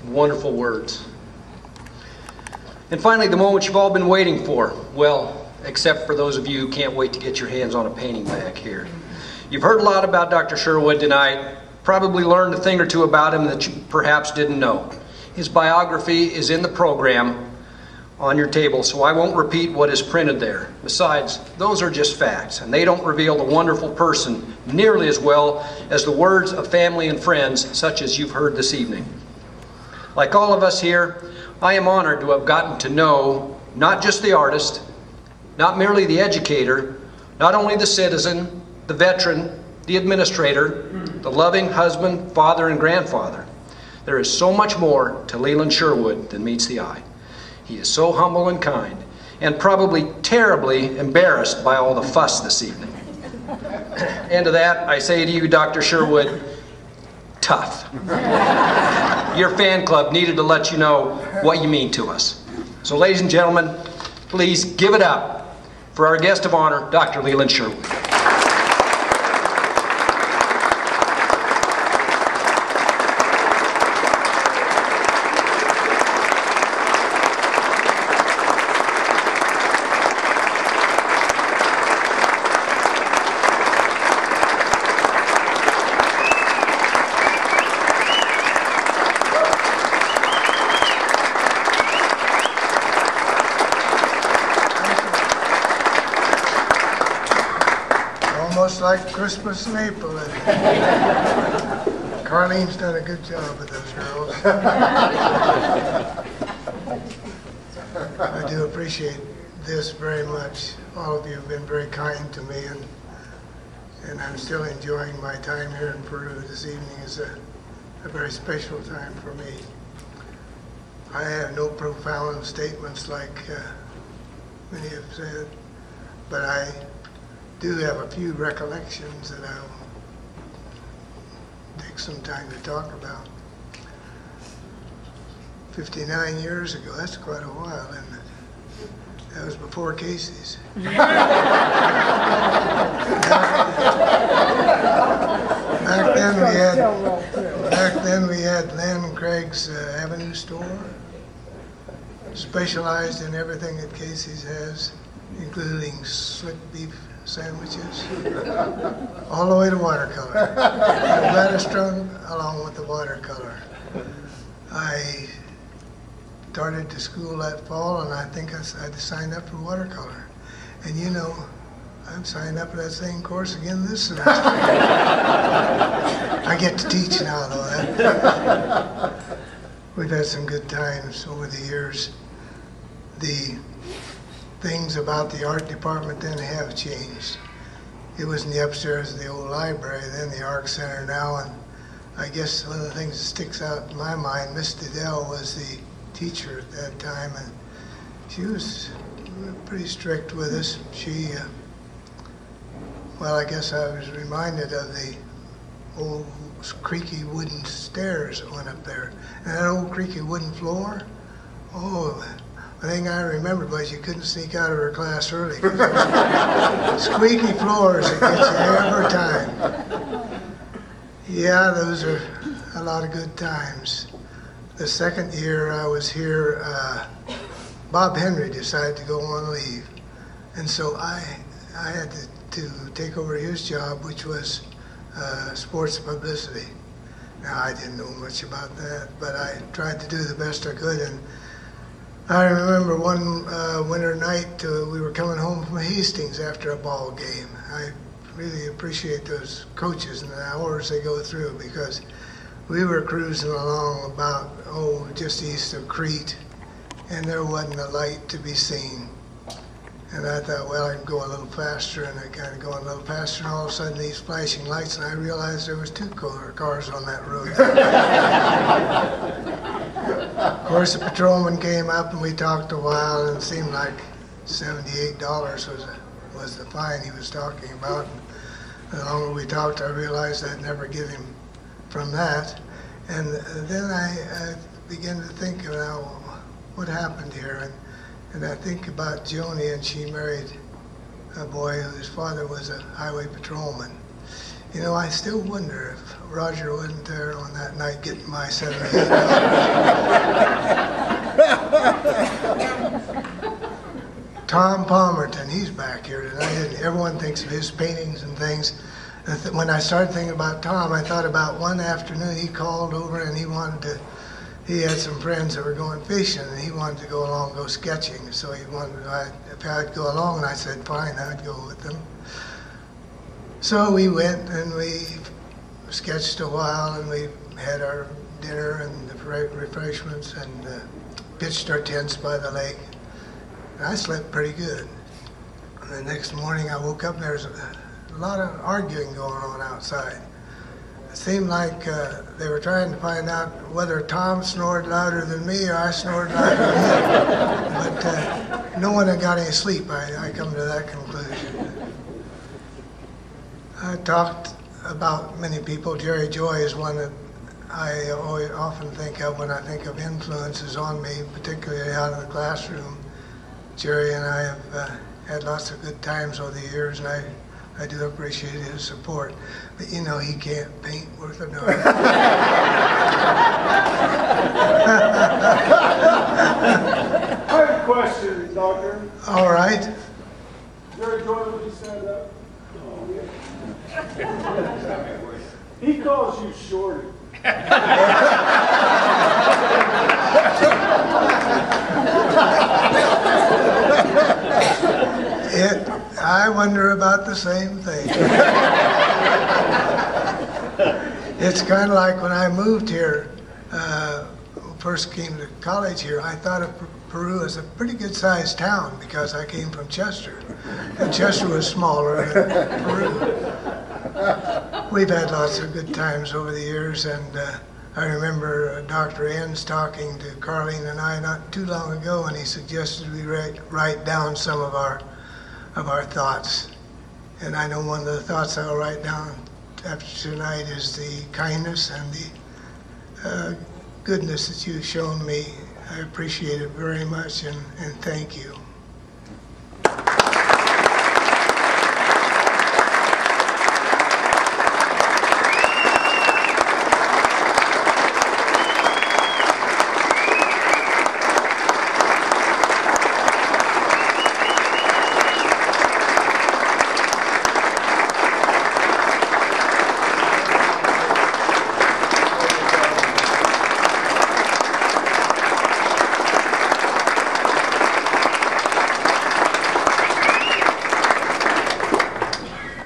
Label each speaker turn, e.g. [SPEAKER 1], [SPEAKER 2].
[SPEAKER 1] Wonderful words. And finally, the moment you've all been waiting for. Well, except for those of you who can't wait to get your hands on a painting back here. You've heard a lot about Dr. Sherwood tonight. Probably learned a thing or two about him that you perhaps didn't know. His biography is in the program on your table, so I won't repeat what is printed there. Besides, those are just facts, and they don't reveal the wonderful person nearly as well as the words of family and friends such as you've heard this evening. Like all of us here, I am honored to have gotten to know not just the artist, not merely the educator, not only the citizen, the veteran, the administrator, the loving husband, father, and grandfather. There is so much more to Leland Sherwood than meets the eye. He is so humble and kind, and probably terribly embarrassed by all the fuss this evening. And to that, I say to you, Dr. Sherwood, tough. Your fan club needed to let you know what you mean to us. So ladies and gentlemen, please give it up for our guest of honor, Dr. Leland Sherwood.
[SPEAKER 2] Like Christmas in April. Carlene's done a good job with those girls. I do appreciate this very much. All of you have been very kind to me, and I'm still enjoying my time here in Peru. This evening is a very special time for me. I have no profound statements like many have said, but I do have a few recollections that I'll take some time to talk about. 59 years ago, that's quite a while, isn't it? That was before Casey's. Back then we had Len Craig's Avenue store, specialized in everything that Casey's has, including slick beef sandwiches, all the way to watercolor. The lettuce strung along with the watercolor. I started to school that fall, and I think I signed up for watercolor. And you know, I'm signed up for that same course again this semester. I get to teach now, though. We've had some good times over the years. The things about the art department then have changed. It was in the upstairs of the old library, then the Art Center now, and I guess one of the things that sticks out in my mind, Miss Diddell was the teacher at that time, and she was pretty strict with us. She, well, I guess I was reminded of the old creaky wooden stairs that went up there, and that old creaky wooden floor. Oh, the thing I remembered was you couldn't sneak out of her class early. Squeaky floors that get you every time. Yeah, those are a lot of good times. The second year I was here, Bob Henry decided to go on leave. And so I had to take over his job, which was sports publicity. Now, I didn't know much about that, but I tried to do the best I could. And I remember one winter night, we were coming home from Hastings after a ball game. I really appreciate those coaches and the hours they go through, because we were cruising along about, just east of Crete, and there wasn't a light to be seen. And I thought, well, I can go a little faster, and I kind of going a little faster, and all of a sudden these flashing lights, and I realized there was 2 cars on that road. Of course, the patrolman came up, and we talked a while, and it seemed like $78 was the fine he was talking about. And the longer we talked, I realized I'd never get him from that. And then I began to think about what happened here. And I think about Joni, and she married a boy whose father was a highway patrolman. You know, I still wonder if Roger wasn't there on that night getting my $78. Tom Palmerton, he's back here tonight, and everyone thinks of his paintings and things. When I started thinking about Tom, I thought about one afternoon he called over and he had some friends that were going fishing, and he wanted to go along, go sketching. So he wanted, if I'd go along, and I said, fine, I'd go with them. So we went and we sketched a while, and we had our dinner and the refreshments, and pitched our tents by the lake. And I slept pretty good. And the next morning I woke up and there was a lot of arguing going on outside. It seemed like they were trying to find out whether Tom snored louder than me or I snored louder than him. But no one had got any sleep. I come to that conclusion. I talked about many people. Jerry Joy is one that I often think of when I think of influences on me, particularly out of the classroom. Jerry and I have had lots of good times over the years, and I do appreciate his support. But you know, he can't paint worth a darn.
[SPEAKER 3] I have a question, Doctor.
[SPEAKER 2] All right.
[SPEAKER 3] Jerry Joy, would you stand up? He calls you Shorty.
[SPEAKER 2] I wonder about the same thing. It's kind of like when I moved here, first came to college here, I thought of Peru as a pretty good sized town because I came from Chester. And Chester was smaller than Peru. We've had lots of good times over the years, and I remember Dr. Enns talking to Carlene and I not too long ago, and he suggested we write down some of our thoughts. And I know one of the thoughts I'll write down after tonight is the kindness and the goodness that you've shown me. I appreciate it very much, and thank you.